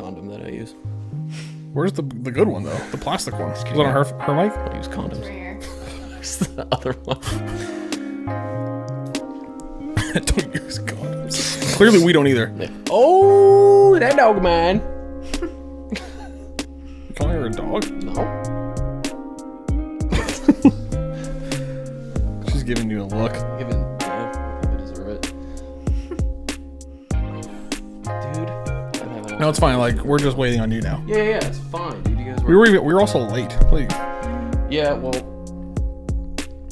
condom that I use. Where's the good one, though? The plastic one. Is it on her mic? I use condoms. Right here. Where's the other one? Don't use condoms. Clearly, we don't either. Oh, that dog man. You calling her a dog? No. She's giving you a look. Yeah, I deserve it. Dude, I'm having No, it's fine. Like, we're just waiting on you now. Yeah, it's fine, dude. You guys We were also late. Like, Yeah, well,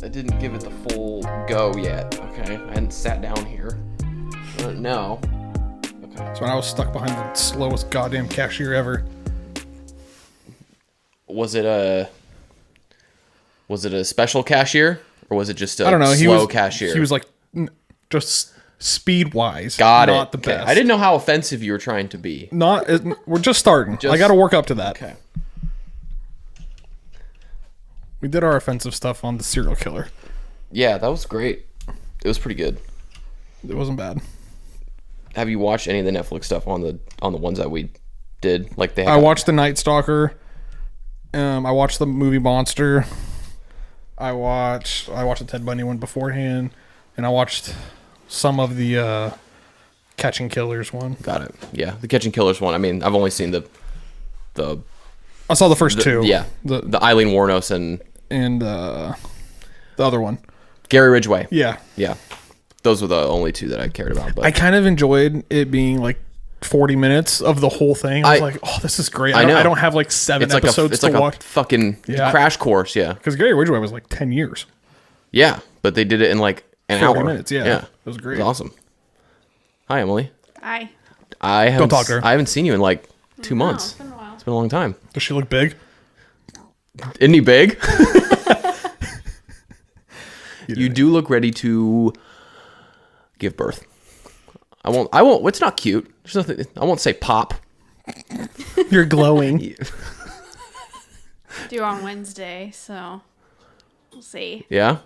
I didn't give it the full go yet, okay? I hadn't sat down here. No. Okay. so when I was stuck behind the slowest goddamn cashier ever. Was it a special cashier? Or was it just a I don't know. slow cashier? He was like, just speed-wise. Got not it. the Okay. best. I didn't know how offensive you were trying to be. We're just starting. I got to work up to that. Okay. We did our offensive stuff on the serial killer. Yeah, that was great. It was pretty good. It wasn't bad. Have you watched any of the Netflix stuff on the ones that we did? Like they. I watched The Night Stalker. I watched the movie Monster. I watched the Ted Bundy one beforehand, and I watched some of the Catching Killers one. Got it. Yeah, the Catching Killers one. I mean, I've only seen the. I saw the first two. Yeah, the Eileen Wuornos and the other one. Gary Ridgway. Yeah. Yeah, those were the only two that I cared about. But I kind of enjoyed it being like 40 minutes of the whole thing. I was like, oh, this is great. I don't have like 7 episodes to watch. A fucking crash course, yeah. Because Gary Ridgway was like 10 years. Yeah, but they did it in like an 40 hour. minutes, yeah. It was great. It was awesome. Hi, Emily. Hi. Don't talk to her. I haven't seen you in like 2 months. It's been a while. It's been a long time. Does she look big? Isn't he big? You do look ready to give birth. I won't. It's not cute. There's nothing. I won't say pop. You're glowing. Due on Wednesday, so we'll see. Yeah.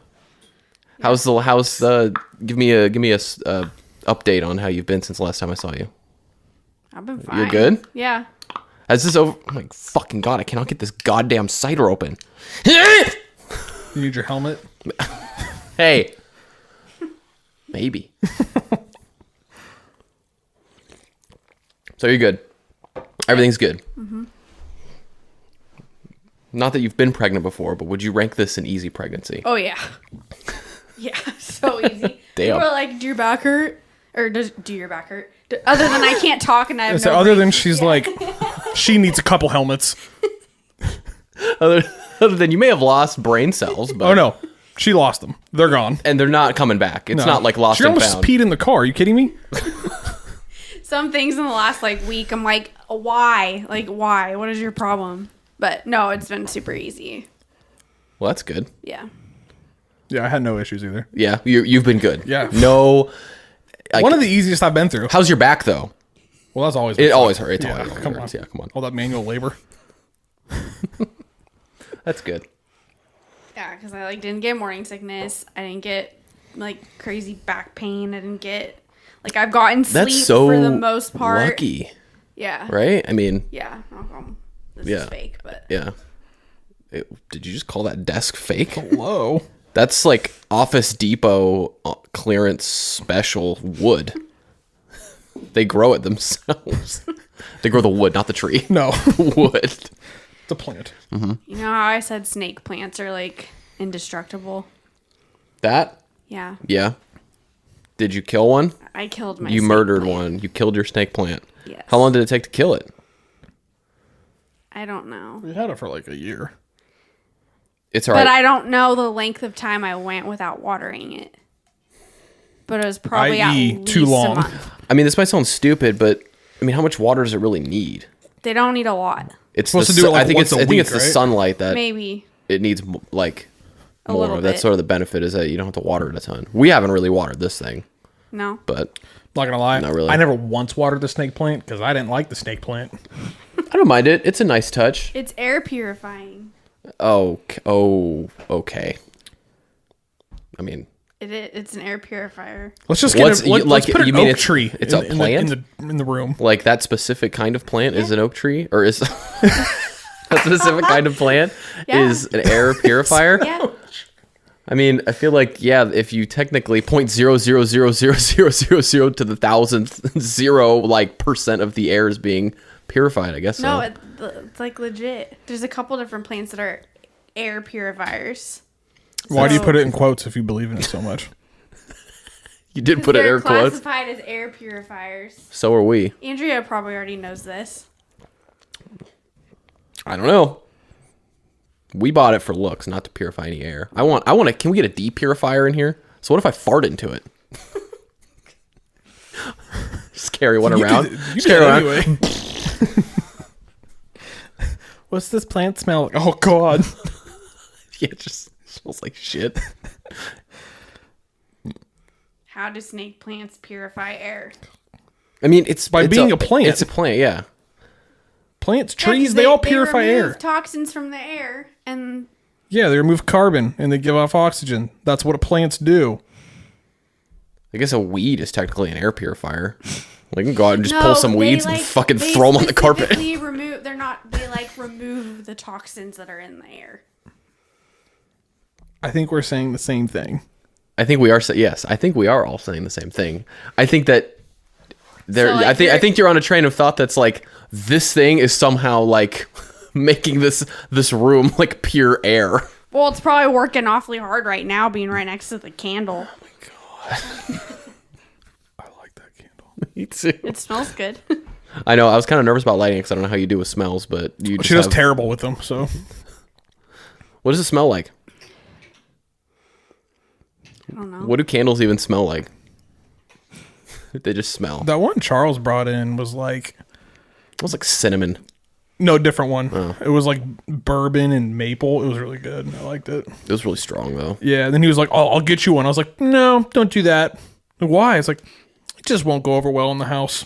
How's give me a update on how you've been since the last time I saw you. I've been fine. You're good? Yeah. Has this over? Oh my fucking god! I cannot get this goddamn cider open. You need your helmet? Hey. Maybe. So you're good. Everything's good. Mm-hmm. Not that you've been pregnant before, but would you rank this an easy pregnancy? Oh yeah. Yeah, so easy. Damn. People are like, do your back hurt? Or do your back hurt? Other than I can't talk and I have no other brain. than she's like, she needs a couple helmets. Other than you may have lost brain cells, but Oh no, she lost them. They're gone. and they're not coming back. It's No. not like lost She and almost found. peed in the car. Are you kidding me? Some things in the last like week, I'm like, why? Like, why? What is your problem? But no, it's been super easy. Well, that's good. Yeah. Yeah, I had no issues either. Yeah, you've been good. Yeah. No. One of the easiest I've been through. How's your back though? Well, that's always It always hurts. It Yeah, always come hurts. on. Yeah, come on. All that manual labor. That's good. Yeah, because I like didn't get morning sickness. I didn't get like crazy back pain. I didn't get like I've gotten sleep That's so for the most part. lucky, Yeah. right? I mean, Yeah. This Yeah. is fake, but yeah. Did you just call that desk fake? Hello. That's like Office Depot clearance special wood. They grow it themselves. They grow the wood, not the tree. No, Wood. it's a plant. you know how I said snake plants are like indestructible? That? Yeah. Yeah. Did you kill one? I killed my You snake murdered plant. one. You killed your snake plant. Yes. How long did it take to kill it? I don't know. We had it for like a year. It's all But right. I don't know the length of time I went without watering it. But it was probably at i.e. least too long. a month. I mean, this might sound stupid, but I mean, how much water does it really need? They don't need a lot. It's Supposed the to do it, like, I think once it's a I think week, it's the right? sunlight that Maybe. it needs like A more little of. That's bit. sort of the benefit is that you don't have to water it a ton. We haven't really watered this thing, No. but Not gonna lie. Not really. I never once watered the snake plant because I didn't like the snake plant. I don't mind it. It's a nice touch. It's air purifying. Oh, okay. I mean, It's an air purifier. Let's just get What's- let's put an you mean oak it's- tree. it's a plant? in the room. Like that specific kind of plant is an oak tree, or is a specific kind of plant Yeah. is an air purifier? Yeah. I mean, I feel like, yeah, if you technically 0.0000000 to the thousandth zero like percent of the air is being purified, I guess. No, So. it's like legit. There's a couple different plants that are air purifiers. Why do you So- put it in quotes if you believe in it so much? You did put it They're air quotes. classified as air purifiers. So are we. Andrea probably already knows this. I don't know. We bought it for looks, not to purify any air. I want to, can we get a depurifier in here? So what if I fart into it? Just carry one around. You Just did carry around. anyway. What's this plant smell like? Oh God. Yeah, it just smells like shit. How do snake plants purify air? I mean, it's By being a plant. It's a plant, yeah. Plants, trees, they all purify remove air. toxins from the air, and Yeah, they remove carbon and they give off oxygen. That's what plants do. I guess a weed is technically an air purifier. We can go out and just no, pull some they, weeds like, and fucking they throw them on the carpet. specifically remove. They're not. They like remove the toxins that are in the air. I think we're saying the same thing. I think we are. Yes, I think we are all saying the same thing. I think that there. So, like, I think you're on a train of thought that's like this thing is somehow like making this room like pure air. Well, it's probably working awfully hard right now, being right next to the candle. I like that candle. Me too. It smells good. I know. I was kind of nervous about lighting because I don't know how you do with smells, but you just She does have- terrible with them, so. What does it smell like? I don't know. What do candles even smell like? They just smell. That one Charles brought in was like, It was like cinnamon. no, different one. Oh. It was like bourbon and maple. It was really good. I liked it. It was really strong though. Yeah, and then he was like, "Oh, I'll get you one." I was like, "No, don't do that." Like, why? It's like, it just won't go over well in the house.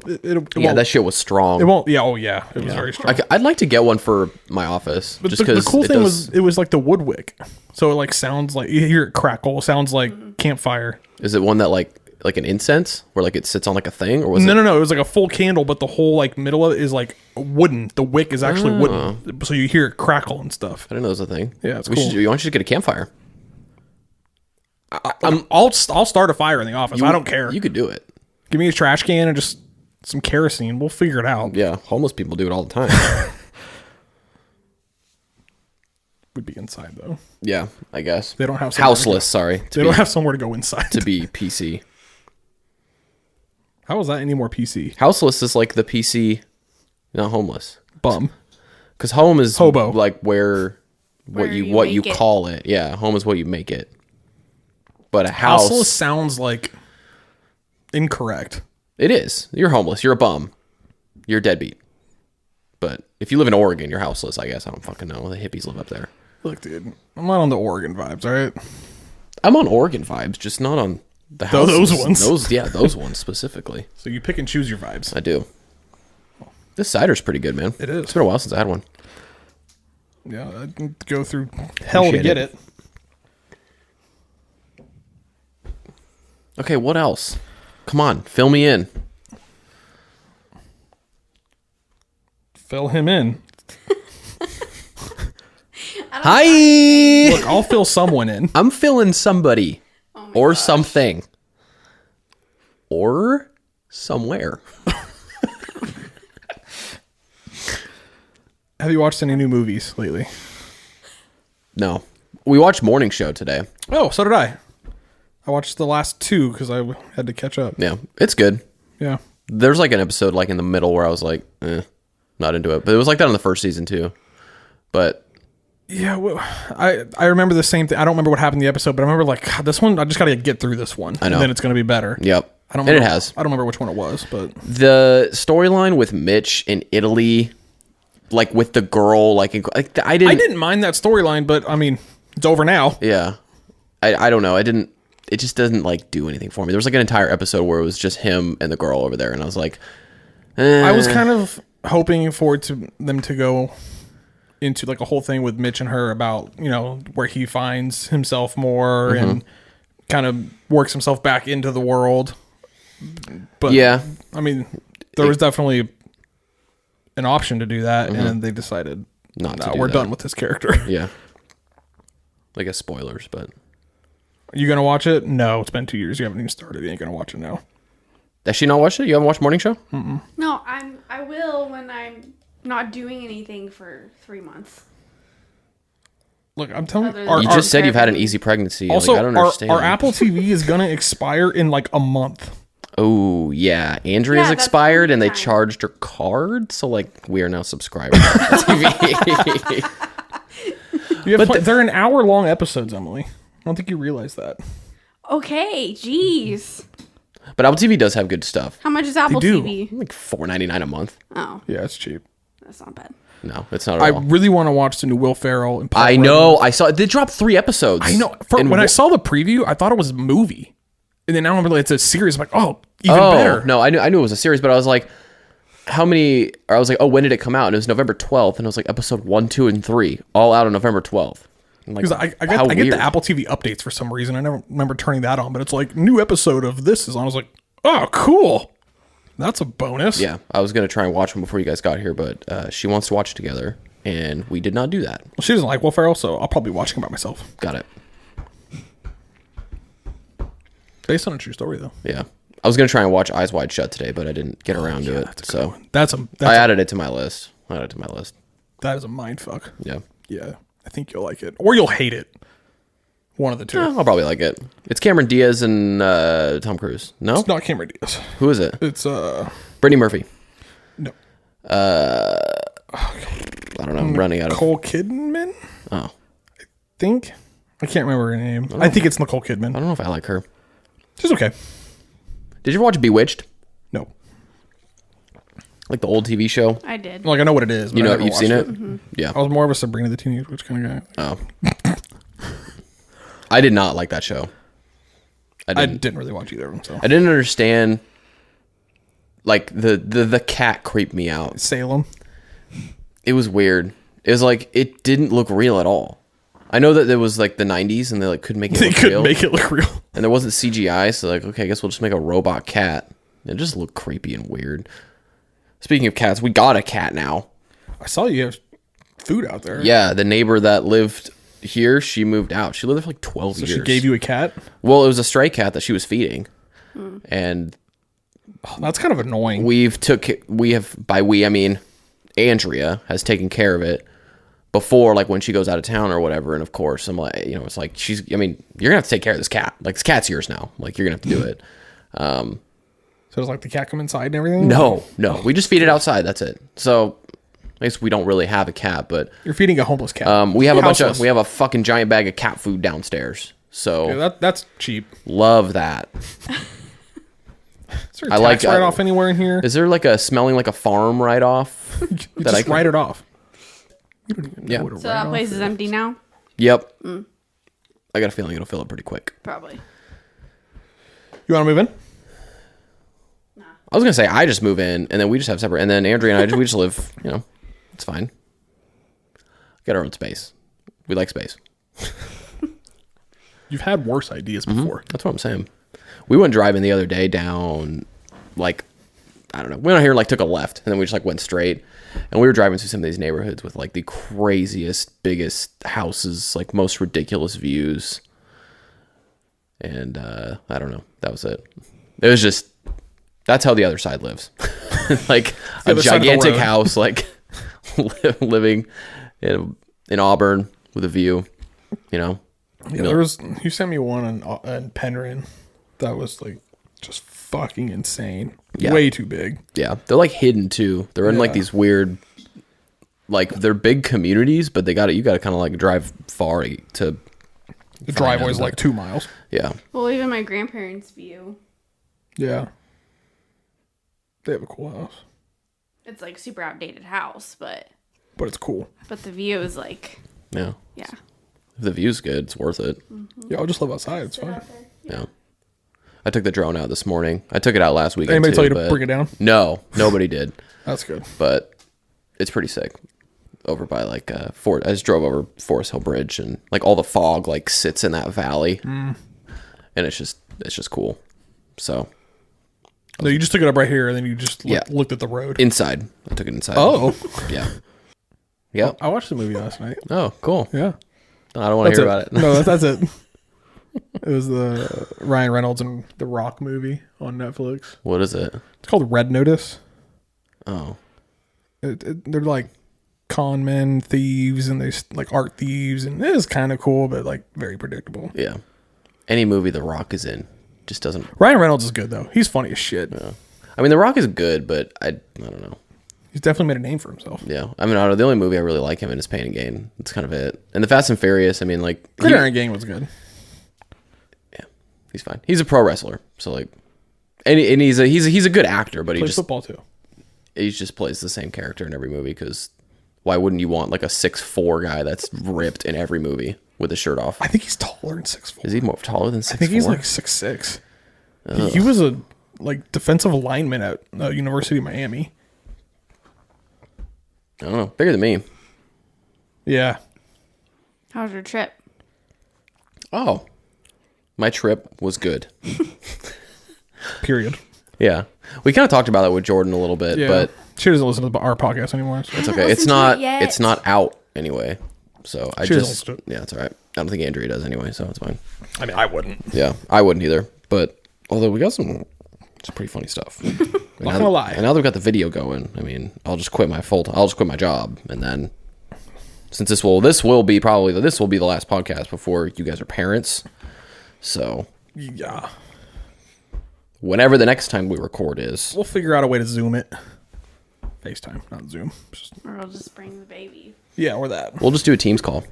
It Yeah, won't, that shit was strong. it won't. Yeah, oh yeah, it was very strong. I'd like to get one for my office, But just the because cool thing was, it was like the wood wick, so it like sounds like you hear it crackle. It sounds like campfire. Is it one that like an incense where like it sits on like a thing, or was No, it? no, it was like a full candle, but the whole like middle of it is like wooden. The wick is actually wooden, so you hear it crackle and stuff. I didn't know it was a thing. Yeah, it's we cool. should. Why don't you just get a campfire? I'll start a fire in the office. I don't care. You could do it. Give me a trash can and just some kerosene. We'll figure it out. Yeah, homeless people do it all the time. Would be inside though. Yeah, I guess They don't have somewhere to houseless. Sorry, They don't have somewhere to go inside. to be PC. How is that any more PC? Houseless is like the PC, not homeless. Bum. Because home is Hobo. like where what you make it. call it. Yeah, home is what you make it. But a house, Houseless sounds like incorrect. it is. You're homeless. You're a bum. You're a deadbeat. But if you live in Oregon, you're houseless. I guess I don't fucking know. The hippies live up there. Look, dude, I'm not on the Oregon vibes. All right. I'm on Oregon vibes, just not on the Those houses. ones. Those ones specifically. So you pick and choose your vibes. I do. This cider's pretty good, man. It is. It's been a while since I had one. Yeah, I can go through hell to Appreciate get it. it. Okay, what else? Come on, fill me in. Fill him in. Hi. Look, I'll fill someone in. I'm filling somebody Oh my or gosh. something or somewhere. Have you watched any new movies lately? No, we watched Morning Show today. Oh, so did I. I watched the last two because I had to catch up. Yeah, it's good. Yeah. There's like an episode like in the middle where I was like, not into it. But it was like that in the first season too. But Yeah, well, I remember the same thing. I don't remember what happened in the episode, but I remember like, God, this one, I just got to get through this one. I know. And then it's going to be better. yep, I don't and remember, it has. I don't remember which one it was, but The storyline with Mitch in Italy, like with the girl, like I I didn't mind that storyline, but I mean, it's over now. Yeah. I don't know. It just doesn't like do anything for me. There was like an entire episode where it was just him and the girl over there. And I was like, I was kind of hoping for them to go into like a whole thing with Mitch and her about, you know, where he finds himself more and kind of works himself back into the world. But Yeah. I mean, there was definitely an option to do that, and then they decided, Not to no, do we're that. done with this character. Yeah. I guess spoilers, but Are you gonna watch it? No, it's been 2 years. You haven't even started. You ain't gonna watch it now. has she not watched it? You haven't watched Morning Show? No, I will when I'm not doing anything for 3 months. Look, I'm telling Other you, than- You Our just said you've had an therapy. easy pregnancy. also Like, I don't understand. our Apple TV is gonna expire in like a month. Oh yeah, Andrea's Yeah, that's expired, and they fine. charged her card, so like we are now subscribers to Apple TV. They're an hour-long episodes, Emily. I don't think you realize that. Okay, jeez. But Apple TV does have good stuff. How much is Apple do. TV? Like $4.99 a month. Oh, Yeah, it's cheap. that's not bad. No, it's not at I all. really want to watch the new Will Ferrell and Paul I Rudd. know. I saw they dropped 3 episodes. I know. And When I wh- saw the preview, I thought it was a movie, and then now I'm really it's a series. I'm like, oh, even oh, better. No, I knew it was a series, but I was like, how many? Or I was like, oh, when did it come out? And it was November 12th, and it was like episode 1, 2, and 3, all out on November 12th. I'm like, Because I how get weird. the Apple TV updates for some reason. I never remember turning that on, but it's like new episode of this is on. I was like, oh, cool. That's a bonus. Yeah, I was gonna try and watch them before you guys got here, but she wants to watch it together, and we did not do that. Well, she doesn't like Will Ferrell, so I'll probably be watching it by myself. Got it. Based on a true story, though. Yeah, I was gonna try and watch Eyes Wide Shut today, but I didn't get around to it. So That's I added it to my list. that is a mind fuck. Yeah, Yeah, I think you'll like it, or you'll hate it. One of the two. I'll probably like it. It's Cameron Diaz and Tom Cruise. No, It's not Cameron Diaz. who is it? It's Brittany Murphy. no, I don't know. I'm running out of. Nicole Kidman. Oh, Think I can't remember her name. I think it's Nicole Kidman. I don't know if I like her. She's okay. Did you ever watch Bewitched? No, Like the old TV show? I did. like I know what it is. But You I know, never you've seen watched it? Yeah. I was more of a Sabrina the Teenage Witch kind of guy. Oh. I did not like that show. I didn't really watch either of them. So I didn't understand. Like the cat creeped me out. Salem. It was weird. It was like it didn't look real at all. I know that it was like the 90s and they like couldn't make it They look couldn't real. make it look real. And there wasn't CGI, so like, okay, I guess we'll just make a robot cat. It just looked creepy and weird. Speaking of cats, we got a cat now. I saw you have food out there. Yeah, the neighbor that lived here, she moved out. She lived there for like 12 So years. she gave you a cat. Well, it was a stray cat that she was feeding. And Oh, that's kind of annoying. by we, I mean, Andrea has taken care of it before, like when she goes out of town or whatever. And of course, I'm like, you know, it's like you're gonna have to take care of this cat. Like this cat's yours now. Like you're gonna have to do it. So does like the cat come inside and everything? No, we just feed it outside. That's it. So I guess we don't really have a cat, but You're feeding a homeless cat. we have Houseless. we have a fucking giant bag of cat food downstairs. So Yeah, that's cheap. love that. Is there a I tax like- write off anywhere in here? Is there like a smelling like a farm write off? You just write it off. You don't even know Yeah. what a So that write-off place is empty now? Yep. I got a feeling it'll fill up pretty quick. Probably. You want to move in? I was gonna say I just move in and then we just have separate, and then Andrea and we just live. You know, it's fine. Get our own space. We like space. You've had worse ideas before. That's what I'm saying. We went driving the other day down, like, I don't know. We went out here and like took a left, and then we just like went straight. And we were driving through some of these neighborhoods with like the craziest, biggest houses, like most ridiculous views. And I don't know. That was it. It was just, that's how the other side lives. Like a other side of the gigantic road. house, like living in Auburn with a view, you know? Yeah, there was. You sent me one in Penryn that was like just fucking insane. Yeah. Way too big. Yeah, they're like hidden too. They're in like Yeah. these weird, like they're big communities, but you got to kind of like drive far to. The driveway's out like 2 miles. Yeah, Well, even my grandparents' view, Yeah. They have a cool house, it's like super outdated house, but but it's cool. the view is like, yeah. yeah. If the view's good, it's worth it. Yeah, I'll just live outside. It's fine. Yeah. I took the drone out this morning. I took it out last weekend. Anybody too, tell you to but- bring it down? No, nobody did. That's good. But it's pretty sick. Over by like I just drove over Forest Hill Bridge, and like all the fog like sits in that valley. and it's just cool. So No, you just took it up right here, and then you just looked at the road. inside, I took it inside. Oh. Yeah. Yep. I watched the movie last night. Oh, cool. Yeah. I don't want to hear about it. No, that's it. It was the Ryan Reynolds and The Rock movie on Netflix. What is it? It's called Red Notice. Oh. They're like con men, thieves, and they like art thieves, and it is kind of cool, but like very predictable. Yeah. Any movie The Rock is in just doesn't. Ryan Reynolds is good though. He's funny as shit. Yeah. I mean, The Rock is good, but I don't know. He's definitely made a name for himself. Yeah. I mean, I don't know. The only movie I really like him in is Pain and Gain. That's kind of it. And the Fast and Furious, I mean, like. Gridiron Gang was good. Yeah. He's fine. He's a pro wrestler. So, like. And he's a good actor, but he Plays just. football too. He just plays the same character in every movie because why wouldn't you want like a 6'4" guy that's ripped in every movie with his shirt off? I think he's taller than 6'4". Is he more taller than 6'4"? I think he's like 6'6". He was a like defensive lineman at University of Miami. I don't know. Bigger than me. Yeah. How was your trip? Oh. My trip was good. Period. Yeah. We kind of talked about that with Jordan a little bit, Yeah. but She doesn't listen to our podcast anymore. So. it's I okay. haven't It's listened to not it yet. it's not out anyway. So I She doesn't just listen to yeah, it's all right. I don't think Andrea does anyway, so it's fine. I mean, I wouldn't. Yeah, I wouldn't either. But although we got some pretty funny stuff. Not gonna lie. And now that we've got the video going, I mean, I'll just quit my job, and then since this will be the last podcast before you guys are parents. So Yeah. whenever the next time we record is, We'll figure out a way to Zoom it. FaceTime, not Zoom. Or I'll just bring the baby. Yeah, or that. we'll just do a Teams call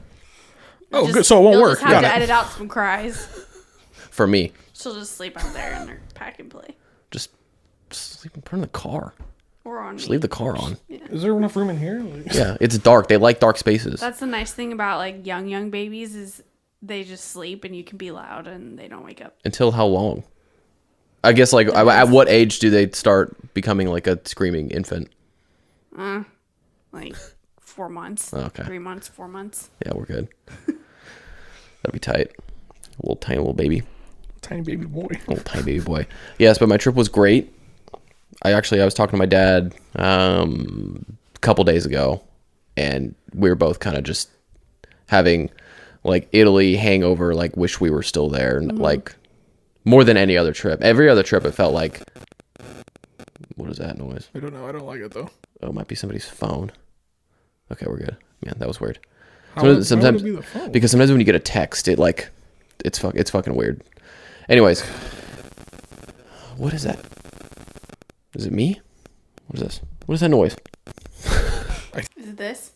Oh, Just- good. So it won't you'll work. Just have Got to it. edit out some cries. for me. She'll just sleep out there in her pack and play, Just sleep in front of the car. or on Just me. leave the car on. Is there enough room in here? Like- Yeah, it's dark. They like dark spaces. That's the nice thing about like young babies is they just sleep and you can be loud and they don't wake up. Until how long? I guess like at what age do they start becoming like a screaming infant? Like 4 months. Okay. 3 months, 4 months. Yeah, we're good. That'd be tight. Tiny little baby. Tiny baby boy. Little tiny baby boy. Yes, but my trip was great. I was talking to my dad a couple days ago, and we were both kind of just having like Italy hangover, like wish we were still there, and like more than any other trip. Every other trip, it felt like. What is that noise? I don't know. I don't like it though. Oh, it might be somebody's phone. Okay, we're good. Man, that was weird. How would Sometimes it be the phone? because sometimes when you get a text, it's fucking weird. Anyways, what is that? Is it me? What is this? What is that noise? Is it this?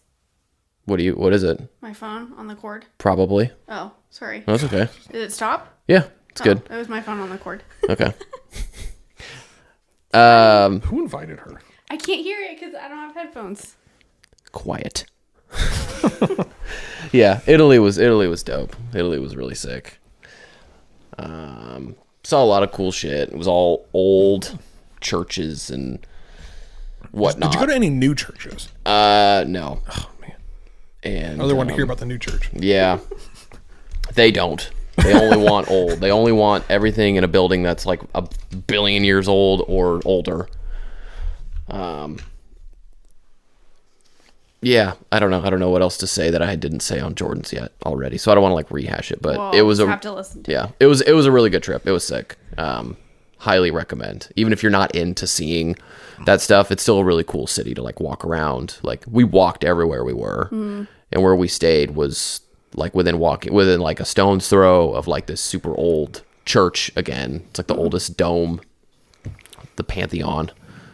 What is it? My phone on the cord? Probably. Oh, sorry. No, that's okay. Did it stop? Yeah, it's good. It was my phone on the cord. Okay. Who invited her? I can't hear it because I don't have headphones. Quiet. Yeah, Italy was dope. Italy was really sick. Saw a lot of cool shit. It was all old churches and whatnot. Did you go to any new churches? No. Oh man. And I really want to hear about the new church. Yeah. They don't. They only want old. They only want everything in a building that's like a billion years old or older. Yeah, I don't know what else to say that I didn't say on Jordan's yet already. So I don't want to like rehash it, but Well, it was I'll have to listen to yeah, it was a really good trip. It was sick. Highly recommend. Even if you're not into seeing that stuff, it's still a really cool city to like walk around. Like we walked everywhere we were, and where we stayed was like within like a stone's throw of like this super old church. Again, it's like the oldest dome, the Pantheon.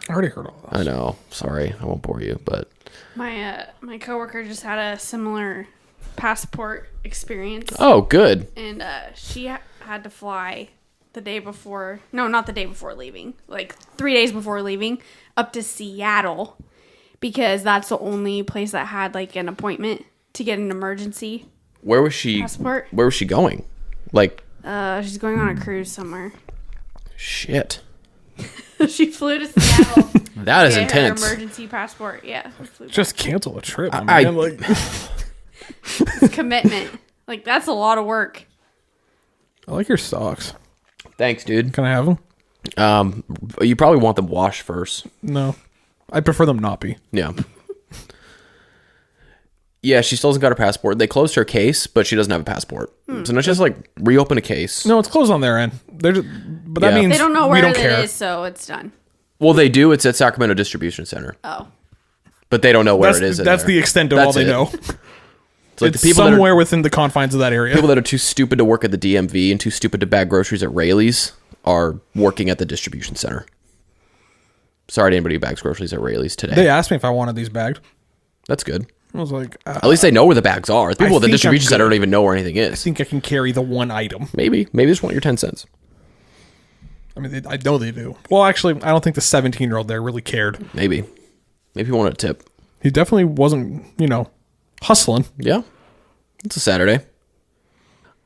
I already heard all that. I know. Sorry, I won't bore you, but my coworker just had a similar passport experience. oh, good. And she had to fly the day before. No, not the day before leaving. Like 3 days before leaving, up to Seattle, because that's the only place that had like an appointment to get an emergency Where was she? passport. Where was she going? Like She's going on a cruise somewhere. shit. She flew to Seattle. That is to get her intense. emergency passport. Yeah, flew Just cancel the trip, man. I- Like, It's commitment. Like that's a lot of work. I like your socks. Thanks, dude. Can I have them? You probably want them washed first. No. I prefer them not be. Yeah. Yeah, she still hasn't got her passport. They closed her case, but she doesn't have a passport. So now she has to like reopen a case. No, it's closed on their end. But that Yeah. means They don't know we where don't it care. is, so it's done. Well, they do. It's at Sacramento Distribution Center, Oh. but they don't know where it is. That's the extent of all they know. It's like It's the people somewhere within the confines of that area. people that are too stupid to work at the DMV and too stupid to bag groceries at Rayleigh's are working at the distribution center. Sorry to anybody who bags groceries at Rayleigh's today. They asked me if I wanted these bagged. That's good. I was like, At least they know where the bags are. The people at the think I'm distribution center good. don't even know where anything I is. think I can carry the one item. Maybe they just want your 10 cents. I mean, I know they do. Well, actually, I don't think the 17-year-old there really cared. Maybe he wanted a tip. He definitely wasn't, hustling. Yeah. It's a Saturday.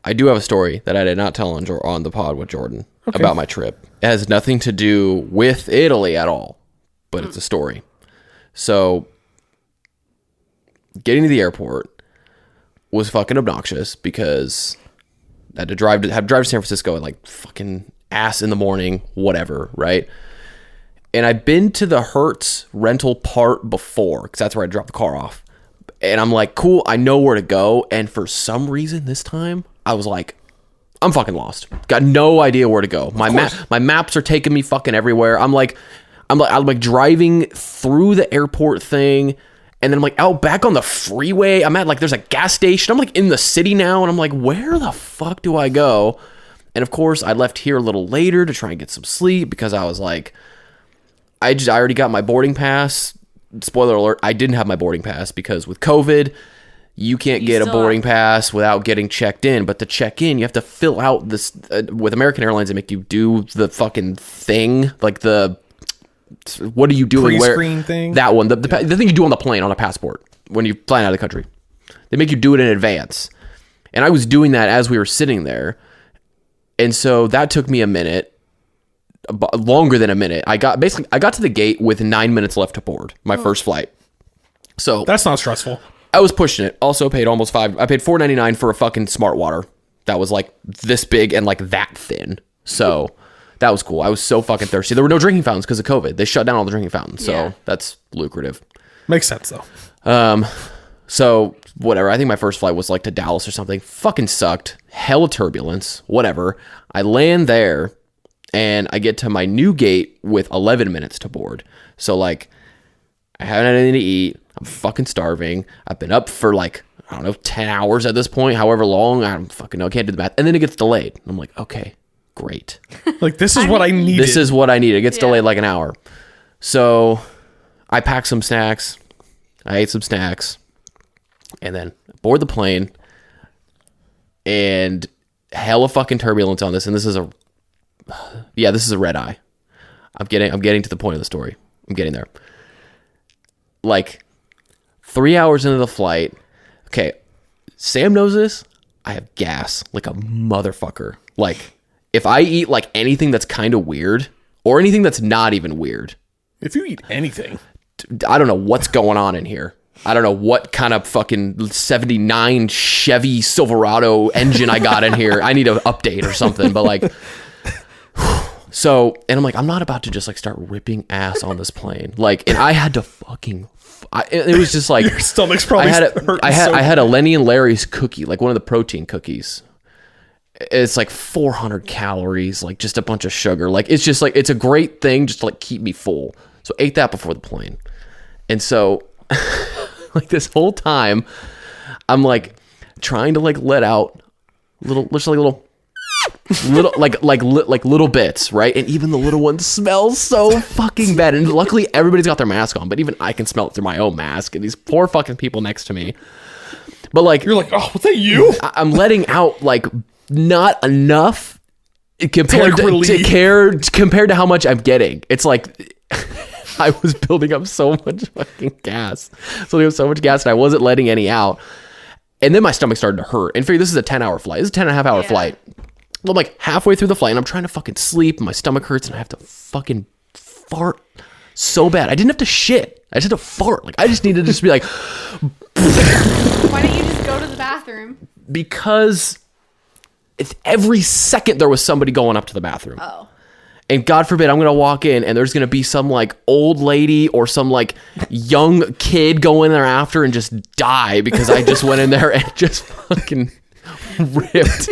I do have a story that I did not tell on the pod with Jordan about my trip. It has nothing to do with Italy at all, but it's a story. So, getting to the airport was fucking obnoxious because I had to drive to San Francisco at like fucking ass in the morning, whatever, right? And I've been to the Hertz rental part before because that's where I dropped the car off. And I'm like, cool, I know where to go. And for some reason this time, I was like, I'm fucking lost. Got no idea where to go. My maps are taking me fucking everywhere. I'm like driving through the airport thing, and then I'm like out back on the freeway. I'm at like there's a gas station. I'm like in the city now, and I'm like, where the fuck do I go? And of course, I left here a little later to try and get some sleep because I was like, I already got my boarding pass. Spoiler alert, I didn't have my boarding pass because with COVID, you can't get a boarding pass without getting checked in. But to check in, you have to fill out this. With American Airlines, they make you do the fucking thing. Like what are you doing? Pre-screen thing? That one. The thing you do on the plane on a passport when you fly out of the country. They make you do it in advance. And I was doing that as we were sitting there. And so that took me a minute. Longer than a minute. I got to the gate with 9 minutes left to board my first flight. So That's not stressful. I was pushing it. Also paid almost I paid $4.99 for a fucking smart water that was like this big and like that thin. So that was cool. I was so fucking thirsty. There were no drinking fountains because of COVID. They shut down all the drinking fountains. So that's lucrative. Makes sense though. So whatever. I think my first flight was like to Dallas or something. Fucking sucked. Hell of turbulence. Whatever. I land there. And I get to my new gate with 11 minutes to board. So, like, I haven't had anything to eat. I'm fucking starving. I've been up for, like, I don't know, 10 hours at this point, however long. I don't fucking know. I can't do the math. And then it gets delayed. I'm like, okay, great. Like, this is what I needed. This is what I need. It gets delayed like an hour. So, I packed some snacks. I ate some snacks. And then board the plane. And hella fucking turbulence on this. And this is a red eye. I'm getting to the point of the story. I'm getting there. Like 3 hours into the flight. Okay. Sam knows this. I have gas like a motherfucker. Like if I eat like anything that's kind of weird or anything that's not even weird. If you eat anything. I don't know what's going on in here. I don't know what kind of fucking 79 Chevy Silverado engine I got in here. I need an update or something, but like so, and I'm like, I'm not about to just like start ripping ass on this plane. Like, and I had to fucking, it was just like, Your stomach's probably hurting I had a Lenny and Larry's cookie, like one of the protein cookies. It's like 400 calories, like just a bunch of sugar. Like, it's just like, it's a great thing just to like keep me full. So ate that before the plane. And so like this whole time I'm like trying to like let out little little bits, right? And even the little ones smell so fucking bad. And luckily everybody's got their mask on, but even I can smell it through my own mask. And these poor fucking people next to me. But like You're like, oh, was that you? I'm letting out like not enough compared to how much I'm getting. It's like I was building up so much fucking gas. So there was so much gas and I wasn't letting any out. And then my stomach started to hurt. And figure this is a 10-hour flight. This is a 10.5-hour flight. I'm like halfway through the flight and I'm trying to fucking sleep and my stomach hurts and I have to fucking fart so bad. I didn't have to shit. I just had to fart. Like I just needed to just be like Why don't you just go to the bathroom? because every second there was somebody going up to the bathroom. Oh. And God forbid I'm going to walk in and there's going to be some like old lady or some like young kid go in there after and just die because I just went in there and just fucking ripped.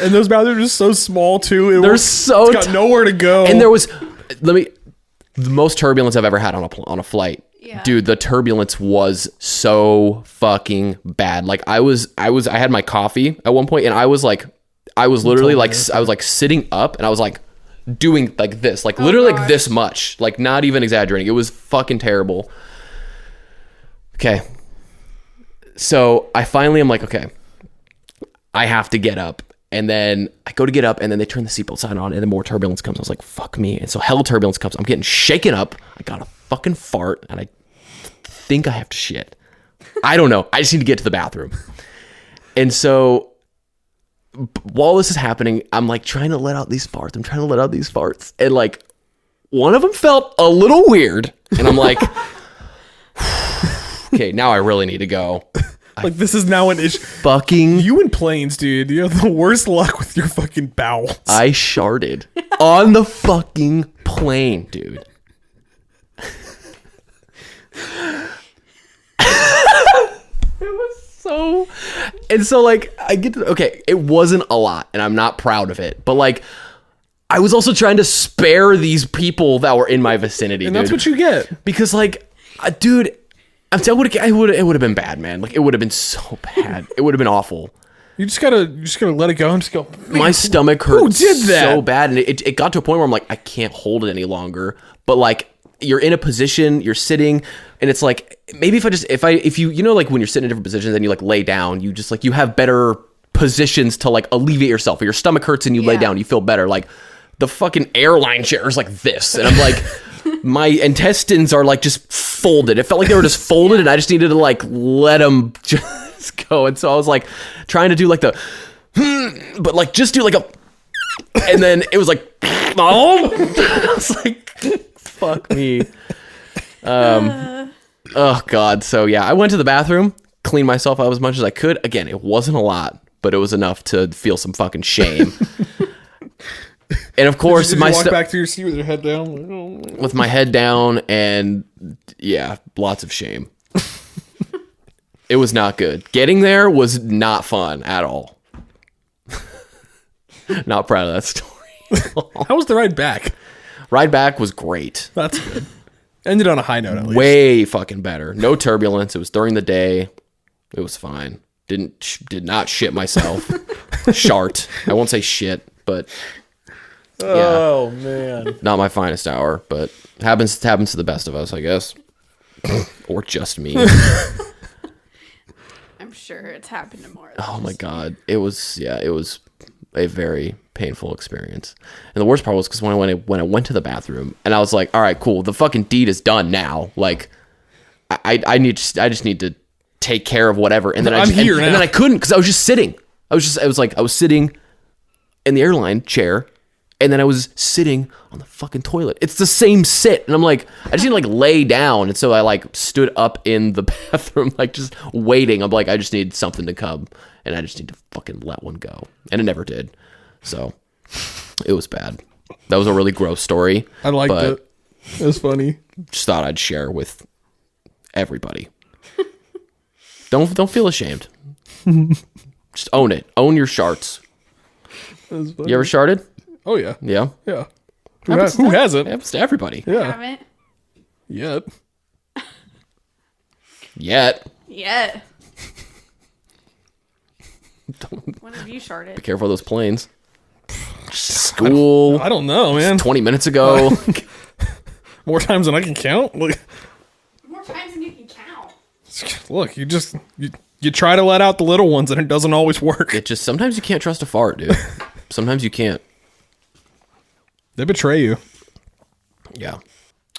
And those bathrooms are just so small too. It's got nowhere to go. And there was, the most turbulence I've ever had on a flight. Yeah. Dude, the turbulence was so fucking bad. Like I had my coffee at one point and I was literally like, I was like sitting up and I was like doing like this, like literally like this much, like not even exaggerating. It was fucking terrible. Okay. So I finally am like, okay, I have to get up. And then I go to get up and then they turn the seatbelt sign on and then more turbulence comes. I was like, fuck me. And so hell turbulence comes. I'm getting shaken up. I got a fucking fart and I think I have to shit. I don't know. I just need to get to the bathroom. And so while this is happening, I'm like trying to let out these farts. And like one of them felt a little weird. And I'm like, okay, now I really need to go. Like this is now an issue. Fucking You in planes, dude. You have the worst luck with your fucking bowels. I sharted on the fucking plane, dude. It was so... And so, like, I get to... Okay, it wasn't a lot, and I'm not proud of it. But, like, I was also trying to spare these people that were in my vicinity, and dude. that's what you get. Because, like, dude... it would have been bad, man. Like, it would have been so bad. It would have been awful. You just gotta let it go and just go. My stomach hurt who did that? so bad, and it got to a point where I'm like, I can't hold it any longer. But like, you're in a position, you're sitting, and it's like maybe if you know, like when you're sitting in different positions and you like lay down, you just like you have better positions to like alleviate yourself. Or your stomach hurts and you lay down, you feel better. Like the fucking airline chair is like this, and I'm like. My intestines are like just folded. It felt like they were just folded and I just needed to like let them just go. And so I was like trying to do like the, but like just do like a, and then it was like, oh, I was like, fuck me. Oh God. So yeah, I went to the bathroom, cleaned myself up as much as I could. Again, it wasn't a lot, but it was enough to feel some fucking shame. And of course, did you walk back to your seat with your head down? Like, oh. With my head down, and yeah, lots of shame. It was not good. Getting there was not fun at all. Not proud of that story. How was the ride back? Ride back was great. That's good. Ended on a high note, at least. Way fucking better. No turbulence. It was during the day. It was fine. Did not shit myself. Shart. I won't say shit, but. Yeah. Oh man, not my finest hour, but happens to the best of us, I guess, or just me. I'm sure it's happened to more. Oh my God, it was a very painful experience, and the worst part was because when I went to the bathroom and I was like, all right, cool, the fucking deed is done now. Like, I just need to take care of whatever, and then and then I couldn't because I was just sitting. I was sitting in the airline chair. And then I was sitting on the fucking toilet. It's the same sit. And I'm like, I just need to like lay down. And so I like stood up in the bathroom, like just waiting. I'm like, I just need something to come. And I just need to fucking let one go. And it never did. So it was bad. That was a really gross story. I liked it. It was funny. Just thought I'd share with everybody. Don't feel ashamed. Just own it. Own your sharts. You ever sharted? Oh yeah. Yeah. Yeah. Who hasn't? It happens to everybody. Yeah. Haven't Yet. When have you sharted? Be careful of those planes. School. I don't know, man. 20 minutes ago. More times than I can count. Like, More times than you can count. look, you try to let out the little ones and it doesn't always work. It just sometimes you can't trust a fart, dude. Sometimes you can't. They betray you. Yeah.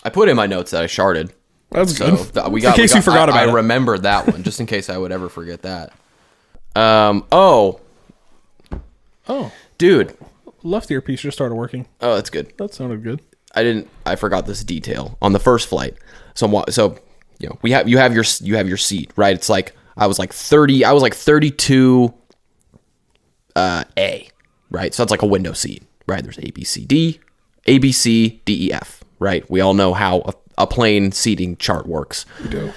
I put in my notes that I sharted. That's So good. we got. In case you forgot about it. I remembered that one just in case I would ever forget that. Oh, dude. Left earpiece just started working. Oh, that's good. That sounded good. I forgot this detail on the first flight. So you know, you have your seat, right? It's like I was like 32 A, right? So that's like a window seat, right? There's A, B, C, D, A, B, C, D, E, F, right? We all know how a plane seating chart works. We do.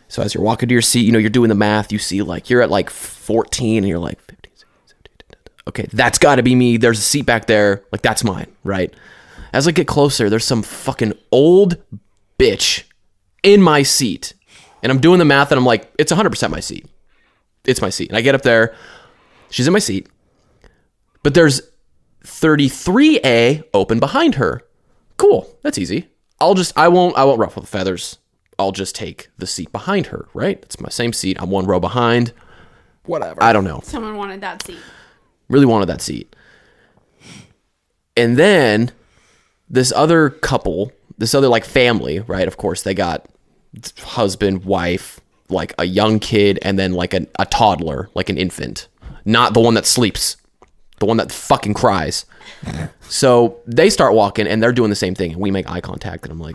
So as you're walking to your seat, you know, you're doing the math. You see, like, you're at like 14 and you're like 15, 16, 17, okay, that's got to be me. There's a seat back there. Like, that's mine, right? As I get closer, there's some fucking old bitch in my seat. And I'm doing the math and I'm like, it's 100% my seat. It's my seat. And I get up there. She's in my seat. But there's 33A open behind her. Cool. That's easy. I won't ruffle the feathers. I'll just take the seat behind her, right? It's my same seat. I'm one row behind. Whatever. I don't know. Someone wanted that seat. Really wanted that seat. And then this other couple, this other like family, right? Of course, they got husband, wife, like a young kid, and then like a toddler, like an infant. Not the one that sleeps. The one that fucking cries. So they start walking and they're doing the same thing. And we make eye contact and I'm like,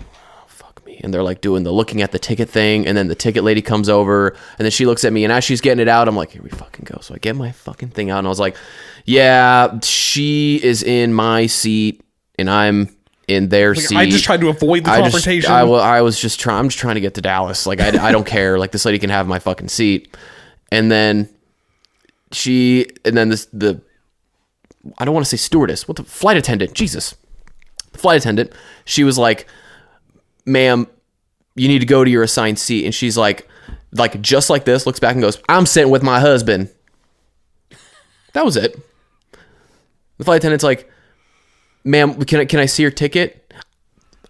and they're like doing the looking at the ticket thing, and then the ticket lady comes over, and then she looks at me, and as she's getting it out, I'm like, here we fucking go. So I get my fucking thing out, and I was like, yeah, she is in my seat and I'm in their seat. I just tried to avoid the confrontation. I'm just trying to get to Dallas. Like, I don't care. Like, this lady can have my fucking seat. And then I don't want to say stewardess. What the flight attendant? Jesus. The flight attendant. She was like, ma'am, you need to go to your assigned seat. And she's like just like this, looks back and goes, I'm sitting with my husband. That was it. The flight attendant's like, ma'am, can I see your ticket?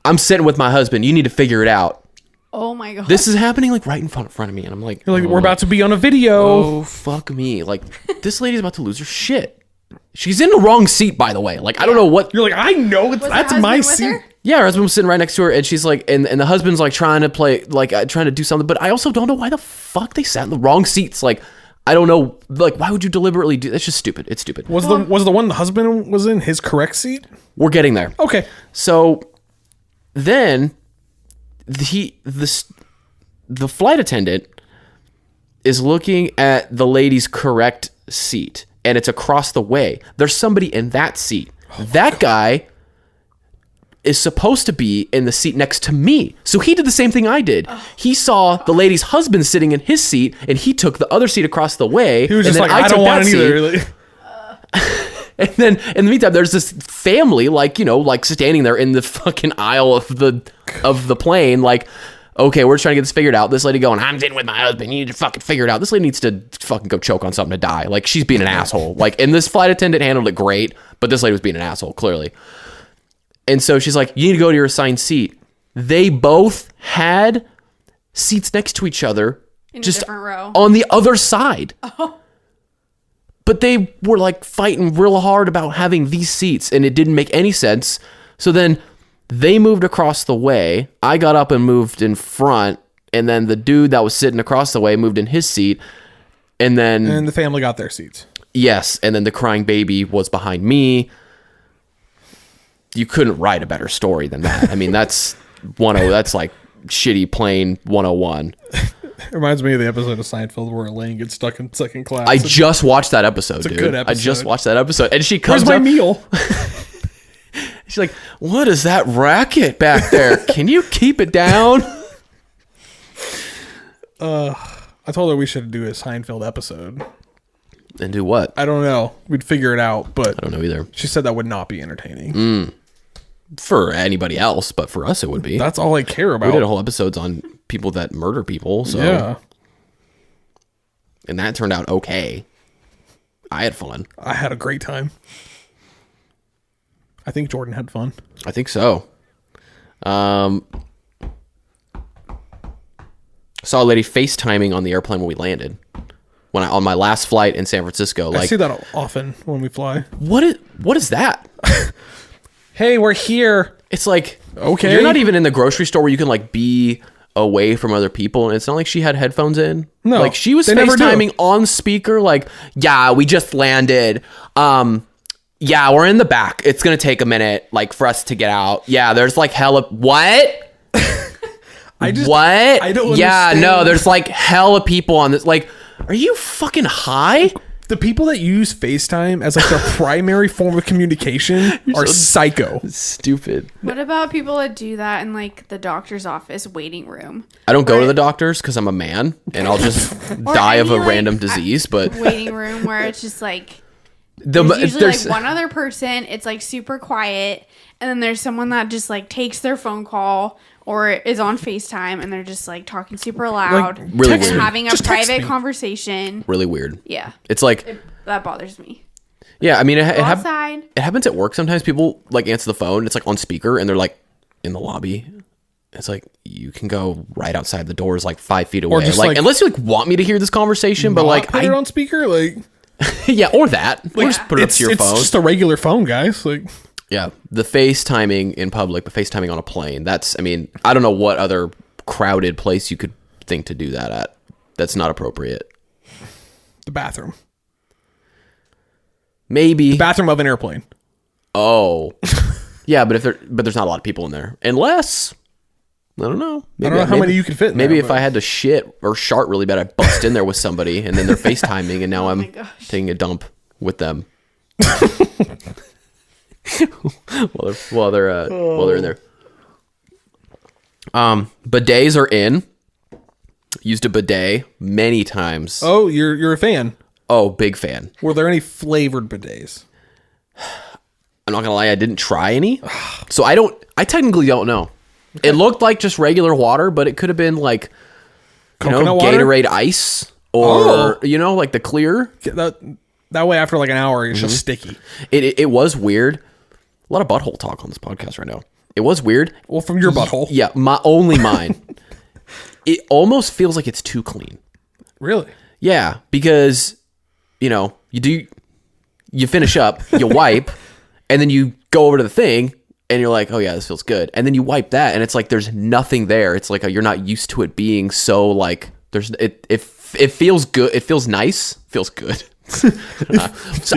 I'm sitting with my husband. You need to figure it out. Oh my God. This is happening like right in front of me. And I'm like, you're like, we're about to be on a video. Oh, fuck me. Like, this lady's about to lose her shit. She's in the wrong seat, by the way. Like, I don't know what. You're like, I know that's my seat. Her? Yeah, her husband was sitting right next to her, and she's like, and the husband's like trying to play, like trying to do something, but I also don't know why the fuck they sat in the wrong seats. Like, I don't know, like, why would you deliberately do? That's just stupid. It's stupid. Was the one the husband was in his correct seat? We're getting there. Okay. So then the flight attendant is looking at the lady's correct seat, and it's across the way. There's somebody in that seat. That guy is supposed to be in the seat next to me. So he did the same thing I did. He saw the lady's husband sitting in his seat, and he took the other seat across the way. He was just like, I don't want it either. And then in the meantime, there's this family, like, you know, like standing there in the fucking aisle of the plane, like, okay, we're trying to get this figured out. This lady going, I'm sitting with my husband. You need to fucking figure it out. This lady needs to fucking go choke on something to die. Like, she's being an asshole. Like, and this flight attendant handled it great, but this lady was being an asshole, clearly. And so she's like, you need to go to your assigned seat. They both had seats next to each other. In just a different row. On the other side. Oh. But they were like fighting real hard about having these seats, and it didn't make any sense. So then they moved across the way. I got up and moved in front, and then the dude that was sitting across the way moved in his seat. And then the family got their seats. Yes, and then the crying baby was behind me. You couldn't write a better story than that. I mean, that's like shitty plane 101. It reminds me of the episode of Seinfeld where Elaine gets stuck in second class. I just watched that episode, dude. It's a good episode. I just watched that episode. And she comes Where's my up, meal? She's like, what is that racket back there? Can you keep it down? I told her we should do a Seinfeld episode. And do what? I don't know. We'd figure it out, but I don't know either. She said that would not be entertaining. For anybody else, but for us it would be. That's all I care about. We did a whole episodes on people that murder people, so yeah. And that turned out okay. I had fun. I had a great time. I think Jordan had fun. I think so. Saw a lady FaceTiming on the airplane when we landed. On my last flight in San Francisco. Like, I see that often when we fly. What is that? Hey, we're here. It's like, okay. You're not even in the grocery store where you can like be away from other people, and it's not like she had headphones in. No, like she was FaceTiming on speaker, like, yeah, we just landed. Yeah, we're in the back. It's gonna take a minute, like, for us to get out. Yeah, there's like hella what? I don't understand. No, there's like hella people on this. Like, are you fucking high? The people that use FaceTime as like their primary form of communication are psycho. Stupid. What about people that do that in like the doctor's office waiting room? I don't go to the doctors because I'm a man and I'll just die of a random disease. But waiting room where it's just like there's usually like one other person. It's like super quiet, and then there's someone that just like takes their phone call or is on FaceTime and they're just like talking super loud, Like, really and weird. having a Just text private me. conversation. really weird. Yeah, It's like, that bothers me. yeah, I mean, Go outside. it happens at work sometimes. People like answer the phone. It's like on speaker and they're like in the lobby. It's like you can go right outside the doors, like 5 feet away. just, Like like, unless you like want me to hear this conversation, but like put it on speaker, like yeah, or that. Or just put it up to your it's phone. just a regular phone, guys. Like Yeah, the FaceTiming in public, but FaceTiming on a plane. That's, I mean, I don't know what other crowded place you could think to do that at. That's not appropriate. the bathroom, Maybe. bathroom of an airplane. Oh, yeah, but there's not a lot of people in there, unless I don't know. Maybe, I don't know how many you could fit in Maybe there, if but- I had to shit or shart really bad, I bust in there with somebody, and then they're FaceTiming, and now my I'm gosh. taking a dump with them. while they're in there. Bidets are in. Used a bidet many times. Oh, you're a fan. Oh, big fan. Were there any flavored bidets? I'm not gonna lie, I didn't try any, so I technically don't know. It looked like just regular water, but it could have been like, Coconut water? Gatorade ice or like the clear. That way, after like an hour, it's just sticky. It was weird. A lot of butthole talk on this podcast right now. It was weird. Well, from your butthole. Yeah, only mine. It almost feels like it's too clean. Really? Yeah, because you finish up, you wipe, and then you go over to the thing, and you're like, oh yeah, this feels good, and then you wipe that, and it's like there's nothing there. It's like you're not used to it being so like it feels good. It feels nice. Feels good. So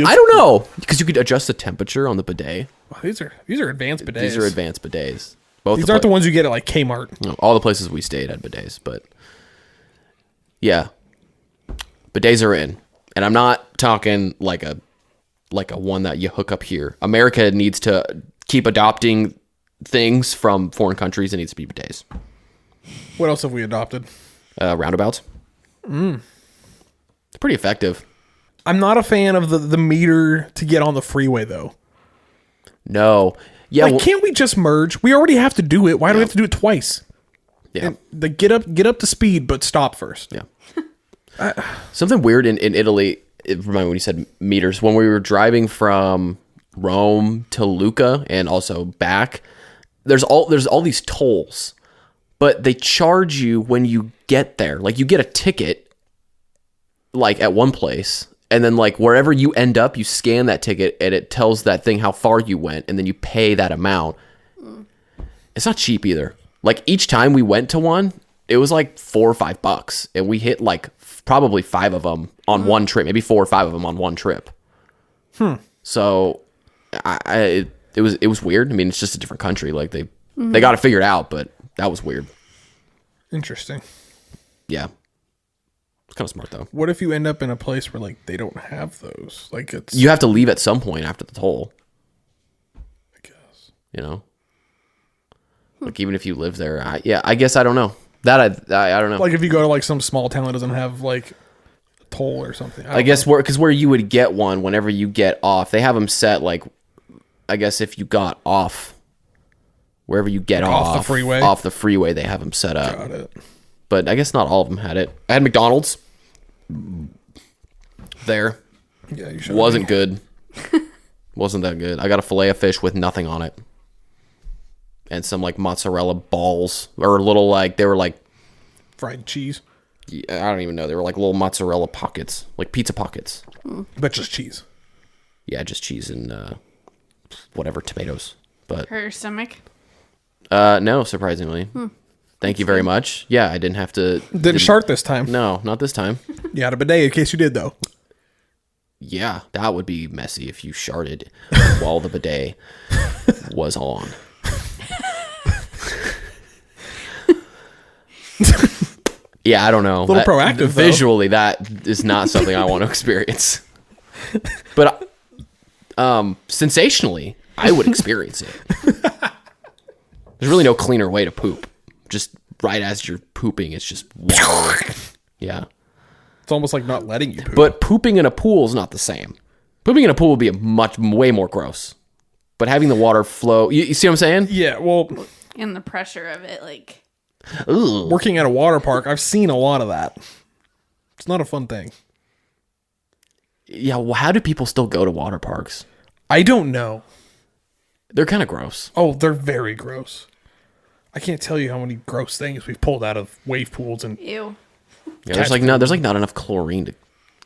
I don't know, because you could adjust the temperature on the bidet. Wow, these are advanced bidets. These are advanced bidets. Both These aren't the ones you get at like Kmart. No, all the places we stayed had bidets, but yeah, bidets are in, and I'm not talking like a one that you hook up here. America needs to keep adopting things from foreign countries. It needs to be bidets. What else have we adopted? Roundabouts. It's pretty effective. I'm not a fan of the meter to get on the freeway though. No, yeah, Like, can't we just merge? We already have to do it. Why do we have to do it twice? yeah. And get up to speed, but stop first. Yeah. Something weird in Italy. It reminded me when you said meters. When we were driving from Rome to Lucca and also back, there's all these tolls, but they charge you when you get there. Like you get a ticket, like at one place, and then like wherever you end up, you scan that ticket and it tells that thing how far you went, and then you pay that amount. It's not cheap either. Like each time we went to one, it was like $4 or $5, and we hit like probably 5 of them on one trip, maybe 4 or 5 of them on one trip. So it was weird. I mean, it's just a different country. Like they got it figured out, but that was weird. Interesting. Yeah. It's kind of smart though. What if you end up in a place where like they don't have those? Like it's You have to leave at some point after the toll, I guess. you know? Like even if you live there, I guess I don't know. That I don't know. Like if you go to like some small town that doesn't have like a toll or something. I guess where you would get one whenever you get off, they have them set like, I guess if you got off, wherever you get off the freeway, they have them set up. Got it. But I guess not all of them had it. I had McDonald's there. Yeah, you should. Wasn't good. Wasn't that good. I got a fillet of fish with nothing on it. And some like mozzarella balls or little like they were like Fried cheese, I don't even know. They were like little mozzarella pockets, like pizza pockets. but just cheese. Yeah, just cheese and whatever tomatoes. But Hurt your stomach? no, surprisingly. Thank you very much. Yeah, I didn't have to. Didn't shart this time. No, not this time. You had a bidet in case you did though. Yeah, that would be messy if you sharted while the bidet was on. Yeah, I don't know. A little proactive, though. Visually, that is not something I want to experience. But sensationally, I would experience it. There's really no cleaner way to poop. Just right as you're pooping, it's just water. Yeah. It's almost like not letting you poop. But pooping in a pool is not the same. Pooping in a pool would be way more gross. But having the water flow, you see what I'm saying? Yeah, well, And the pressure of it, like, Ugh. working at a water park, I've seen a lot of that. It's not a fun thing. Yeah, well, how do people still go to water parks? I don't know. They're kind of gross. Oh, they're very gross. I can't tell you how many gross things we've pulled out of wave pools and ew. Yeah, there's like not enough chlorine to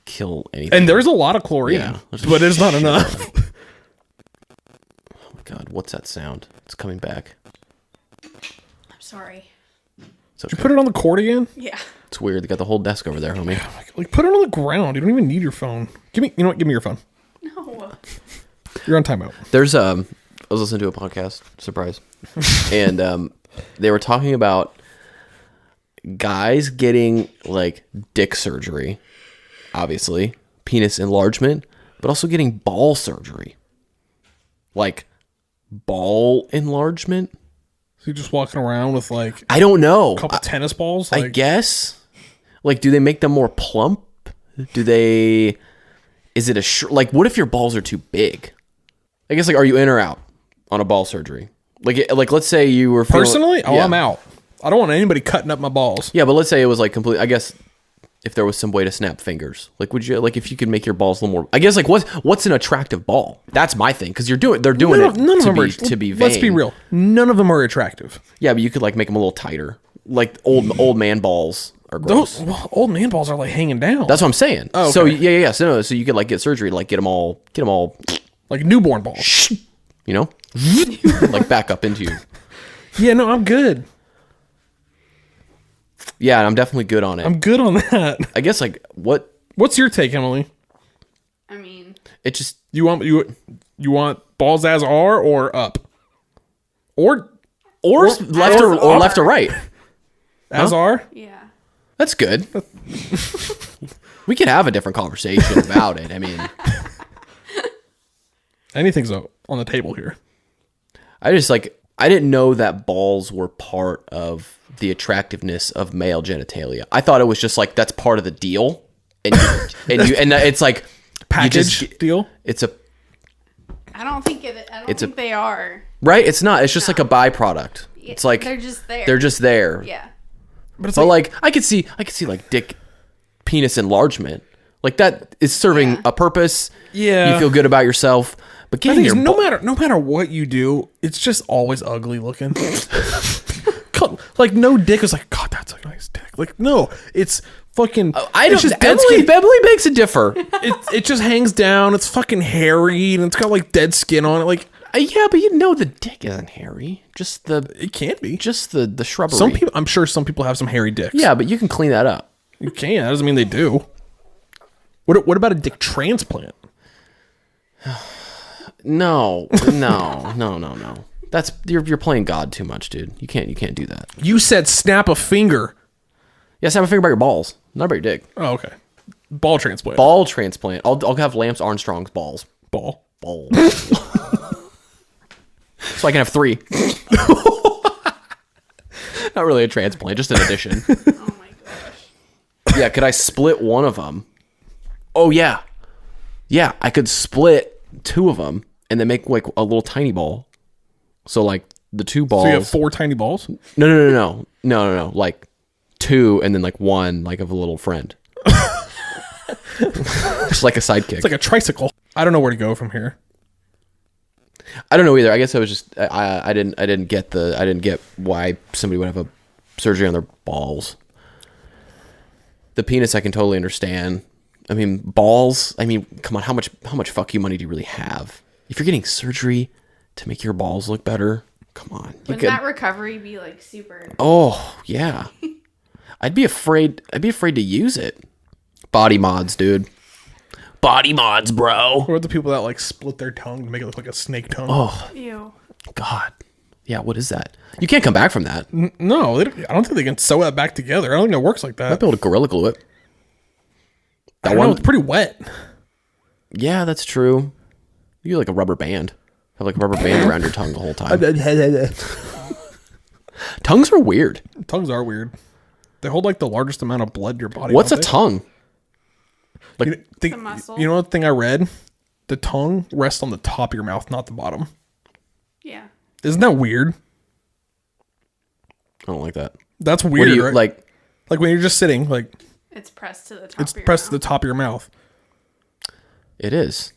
kill anything. and there's a lot of chlorine, Yeah, but it's not enough. Oh my god, what's that sound? It's coming back. I'm sorry. It's You okay. put it on the cord again? Yeah. It's weird. They got the whole desk over there, homie. Like put it on the ground. You don't even need your phone. You know what? Give me your phone. No. You're on timeout. There's I was listening to a podcast, surprise, and they were talking about guys getting like dick surgery, obviously penis enlargement, but also getting ball surgery, like ball enlargement. So you're just walking around with like I don't know. a couple tennis balls. I guess. Like, do they make them more plump? Do they? Is it like? What if your balls are too big? I guess like, are you in or out on a ball surgery? Like let's say you were Personally, yeah. I'm out. I don't want anybody cutting up my balls. Yeah, but let's say it was like complete. I guess if there was some way to snap fingers, like would you like if you could make your balls a little more? I guess like what's an attractive ball? That's my thing because they're doing None it of them are, to be vain. Let's be real. None of them are attractive. Yeah, but you could like make them a little tighter. Like old man balls are gross. Those old man balls are like hanging down. That's what I'm saying. Oh, okay. So yeah. So you could like get surgery, like get them all, like newborn balls. you know, like back up into you. Yeah, no, I'm good. Yeah, I'm definitely good on it. I'm good on that. I guess like what What's your take, Emily? I mean, it just You want balls as are or up? Or left or left or right. as are? yeah. That's good. We can have a different conversation about it. I mean, Anything's on the table here. I didn't know that balls were part of the attractiveness of male genitalia. I thought it was just like that's part of the deal, and it's like Package deal? It's a I don't think they are. right. It's not. It's just like a byproduct. It's like they're just there. They're just there. Yeah. But it's But like I could see like dick penis enlargement. Like that is serving a purpose. Yeah. You feel good about yourself. But I getting think your no matter what you do, it's just always ugly looking. Like no dick is like, God, that's a nice dick. Like no, it's fucking. I don't. It's just dead Emily, skin. Emily makes it differ. It just hangs down. It's fucking hairy and it's got like dead skin on it. Like Yeah, but you know the dick isn't hairy. Just the it can't be. the shrubbery. Some people, I'm sure some people have some hairy dicks. Yeah, but you can clean that up. You can. That doesn't mean they do. What about a dick transplant? No. That's you're playing God too much, dude. You can't do that. You said snap a finger. Yes, have a finger about your balls, not about your dick. Oh, okay. Ball transplant. Ball transplant. I'll have Lance Armstrong's balls. Ball. So I can have 3. Not really a transplant, just an addition. Oh my gosh. Yeah, could I split one of them? Oh yeah, I could split 2 of them and then make like a little tiny ball. So like the 2 balls. So you have 4 tiny balls? No. Like 2 and then like 1 like of a little friend. Just like a sidekick. It's like a tricycle. I don't know where to go from here. I don't know either. I guess I was just I didn't get why somebody would have a surgery on their balls. The penis I can totally understand. I mean balls. I mean come on, how much fuck you money do you really have? If you're getting surgery to make your balls look better, come on. Wouldn't that recovery be like super? Oh yeah, I'd be afraid to use it. Body mods, dude. Body mods, bro. What about the people that like split their tongue to make it look like a snake tongue? Oh Ew. God. Yeah, what is that? You can't come back from that. No, I don't think they can sew that back together. I don't think it works like Might that. be able to gorilla glue it. I don't know, it's pretty wet. Yeah, that's true. You get like a rubber band. Have like a rubber band around your tongue the whole time. Tongues are weird. Tongues are weird. They hold like the largest amount of blood in your body. What's a don't they? tongue? Like, It's a muscle. You know what thing I read? The tongue rests on the top of your mouth, not the bottom. Yeah. Isn't that weird? I don't like that. That's What weird, do you right? like? when you're just sitting, like It's pressed to the top it's of your pressed to mouth. the top of your mouth. It is.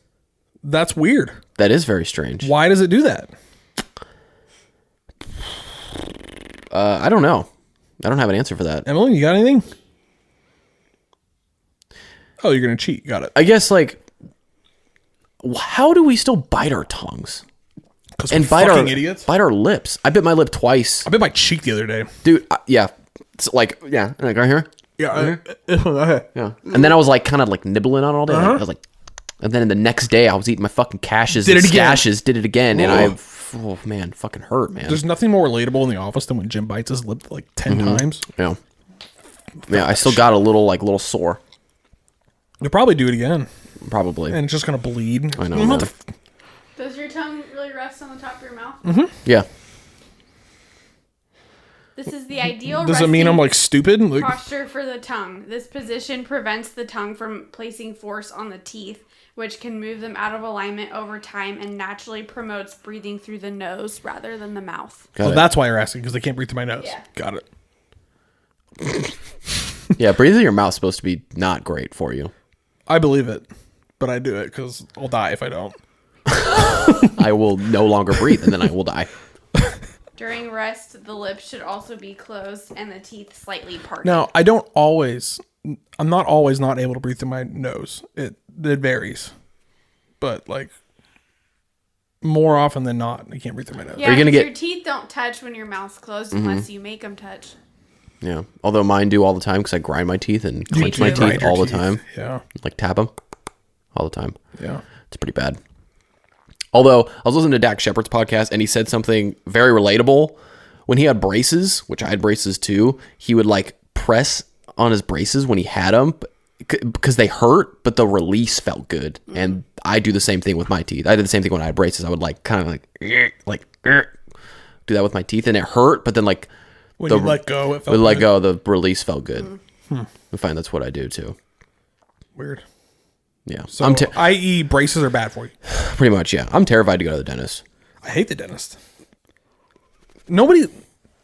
That's weird. That is very strange. Why does it do that? I don't know. I don't have an answer for that. Emily, you got anything? Oh, you're gonna cheat. Got it. I guess like, how do we still bite our tongues and bite our idiots. bite our lips? I bit my lip twice, I bit my cheek the other day. dude. Yeah, it's like right here. Yeah. Yeah, and then I was like kind of like nibbling on it all day. I was like, and then the next day I was eating my fucking caches Did and it again. stashes. Did it again, and oh man, fucking hurt, man. There's nothing more relatable in the office than when Jim bites his lip like 10 times. Yeah, yeah. I still got a little sore, You'll probably do it again, probably. and it's just gonna bleed. I know, man. Does your tongue really rest on the top of your mouth? Yeah. This is the ideal Does it mean I'm like stupid? Like, posture for the tongue. This position prevents the tongue from placing force on the teeth, which can move them out of alignment over time and naturally promotes breathing through the nose rather than the mouth. Got so it. that's why you're asking, because I can't breathe through my nose. Yeah. Got it. Yeah, breathing your mouth's supposed to be not great for you. I believe it, but I do it because I'll die if I don't. I will no longer breathe, and then I will die. During rest, the lips should also be closed and the teeth slightly parted. Now, I'm not always not able to breathe through my nose. It varies. But like more often than not, I can't breathe through my nose. Yeah, Are you gonna 'cause get- your teeth don't touch when your mouth's closed unless you make them touch. Yeah, although mine do all the time because I grind my teeth and clench my too. teeth Grind your all the teeth. time. Yeah. Like tap them all the time. Yeah. It's pretty bad. Although I was listening to Dak Shepard's podcast and he said something very relatable. When he had braces, which I had braces too, he would like press on his braces when he had them because they hurt, but the release felt good. And I do the same thing with my teeth. I did the same thing when I had braces. I would like kind of like do that with my teeth, and it hurt, but then like When you let go, it felt with let good. go, the release felt good. I find that's what I do too. Weird. Yeah, So, I'm i.e., braces are bad for you. pretty much. Yeah, I'm terrified to go to the dentist. I hate the dentist.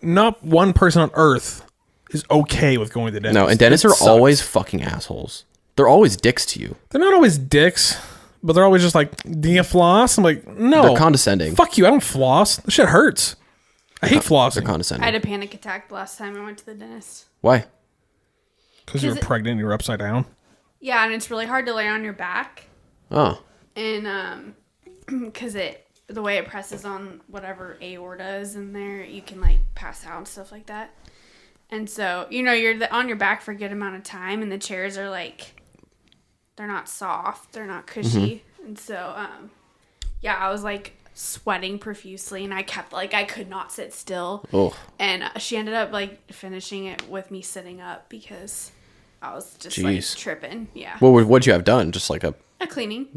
Not one person on earth is okay with going to the dentist. No, and dentists It are sucks. always fucking assholes. They're always dicks to you. They're not always dicks, but they're always just like, do you floss? I'm like, no. They're condescending. Fuck you, I don't floss. This shit hurts. I hate They're flossing. I had condescending. a panic attack the last time I went to the dentist. Why? Because you were 'Cause it- pregnant and you were upside down. Yeah, and it's really hard to lay on your back. Oh, And because the way it presses on whatever aorta is in there, you can like pass out and stuff like that. And so you're on your back for a good amount of time, and the chairs are like, they're not soft, they're not cushy, and so yeah, I was like sweating profusely, and I kept like I could not sit still. oh, And she ended up like finishing it with me sitting up because I was just like Jeez. tripping. Yeah, what'd you have done? Just like a cleaning.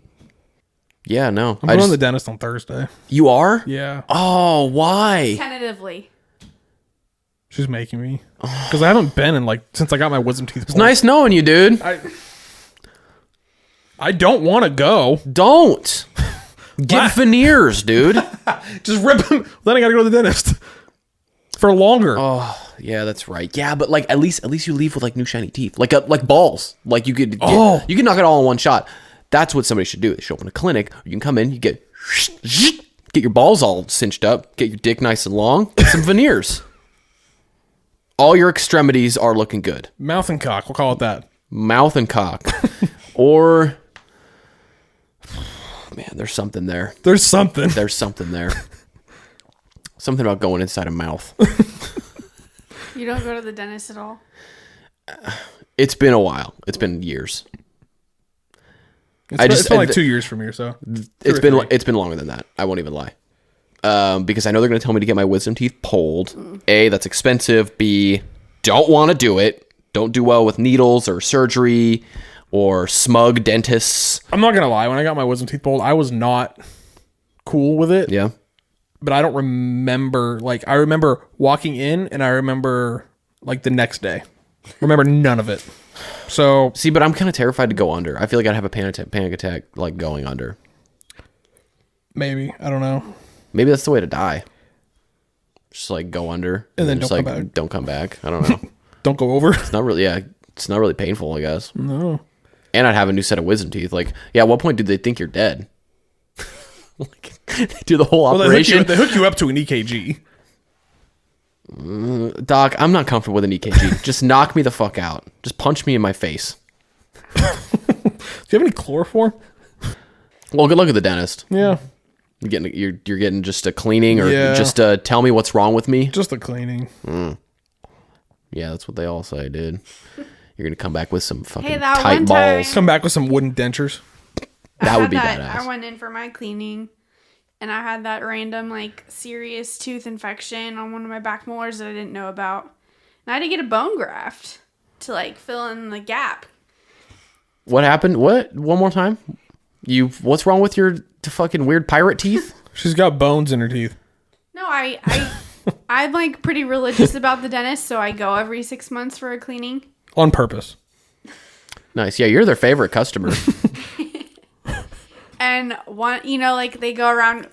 yeah, no. I'm going to the dentist on Thursday. You are? Yeah. Oh, why? Tentatively. She's making me. Because I haven't been in since I got my wisdom teeth pulled. It's nice knowing you, dude. I don't want to go. Don't get What? veneers, dude. Just rip them. Then I got to go to the dentist for longer. Oh, yeah, that's right. Yeah, but like at least you leave with like new shiny teeth, like balls. Like you could you could knock it all in one shot. That's what somebody should do. They should open a clinic. You can come in, you get your balls all cinched up, get your dick nice and long, get some veneers. All your extremities are looking good. Mouth and cock. We'll call it that. Mouth and cock. Or man, there's something there. There's something. There's something there. Something about going inside a mouth. You don't go to the dentist at all? It's been a while. It's been years. It's been like 2 years from here, so. It's been longer than that. I won't even lie. Because I know they're going to tell me to get my wisdom teeth pulled. A, that's expensive. B, don't want to do it. Don't do well with needles or surgery or smug dentists. I'm not gonna lie. When I got my wisdom teeth pulled, I was not cool with it. Yeah. But I don't remember. Like, I remember walking in, and I remember like the next day. Remember none of it. So See, but I'm kind of terrified to go under. I feel like I'd have a panic attack like going under. maybe, I don't know. Maybe that's the way to die. Just like go under And then just don't like come back. don't come back. I don't know. Don't go over. It's not really it's not really painful, I guess. No. And I'd have a new set of wisdom teeth. Like, yeah, at what point do they think you're dead? Like, they do the whole Well, operation. they hook you up to an EKG. Doc, I'm not comfortable with an EKG. Just knock me the fuck out. Just punch me in my face. Do you have any chloroform? Well, good luck at the dentist. Yeah. You're getting just a cleaning or Yeah. just tell me what's wrong with me. Just the cleaning. Yeah, that's what they all say, dude. You're gonna come back with some fucking that tight one balls. time- Come back with some wooden dentures. That would had be that, badass. I went in for my cleaning, and I had that random like serious tooth infection on one of my back molars that I didn't know about, and I had to get a bone graft to like fill in the gap. What happened? What? One more time? What's wrong with your fucking weird pirate teeth? She's got bones in her teeth. No, I'm like pretty religious about the dentist, so I go every 6 months for a cleaning. On purpose. Nice. Yeah, you're their favorite customer. And one, like they go around.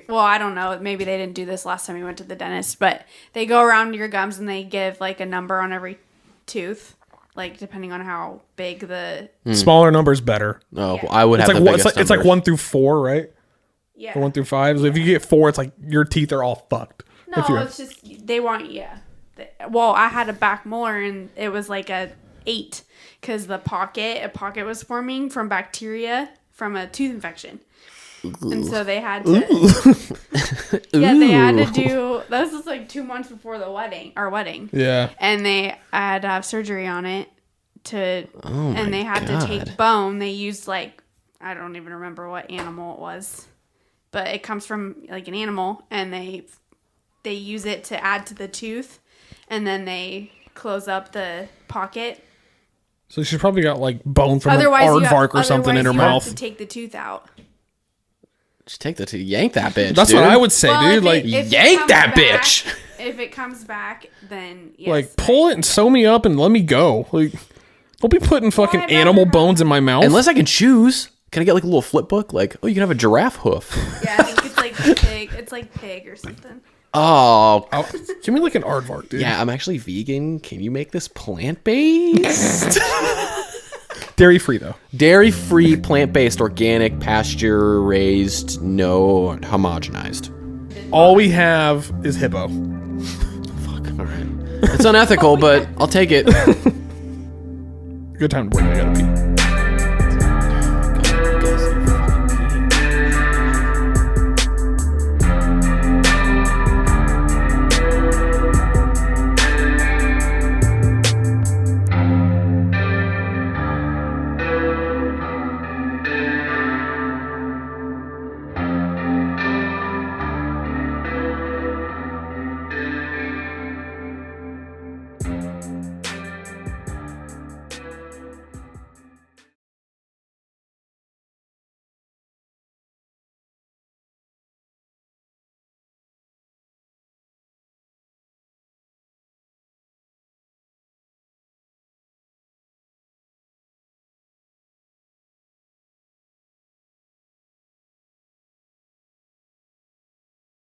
Well, I don't know. Maybe they didn't do this last time we went to the dentist, but they go around your gums and they give like a number on every tooth, like depending on how big the. Smaller numbers better. Oh, Yeah. I would It's have like the one, biggest it's like numbers. 1 through 4, right? Yeah. Or 1 through 5. So if you get 4, it's like your teeth are all fucked. No, If you're- it's just they want Well, I had a back molar and it was like a 8 because a pocket was forming from bacteria from a tooth infection. And so they had to they had to do this was like 2 months before our wedding. Yeah. And I had to have surgery on it and they had God. to take bone. They used like I don't even remember what animal it was. But it comes from like an animal and they use it to add to the tooth and then they close up the pocket. So she's probably got like bone from an You aardvark or something in her you have mouth. to take the tooth out. Just take the teeth. Yank that bitch. That's dude. what I would say, Well, dude. if Like, it yank comes that back- bitch. If it comes back, then yes. like pull it and sew me up and let me go. Like, don't be putting fucking I'd animal rather- bones in my mouth. Unless I can choose. Can I get like a little flip book? Like, oh, you can have a giraffe hoof. Yeah, I think it's like pig. It's like pig or something. Oh, Oh, give me like an aardvark, dude. yeah, I'm actually vegan. Can you make this plant-based? Dairy free though. Dairy-free, plant-based, organic, pasture-raised, no homogenized. All we have is hippo. Fuck, all right. It's unethical, but I'll take it. Good time to break. I gotta pee.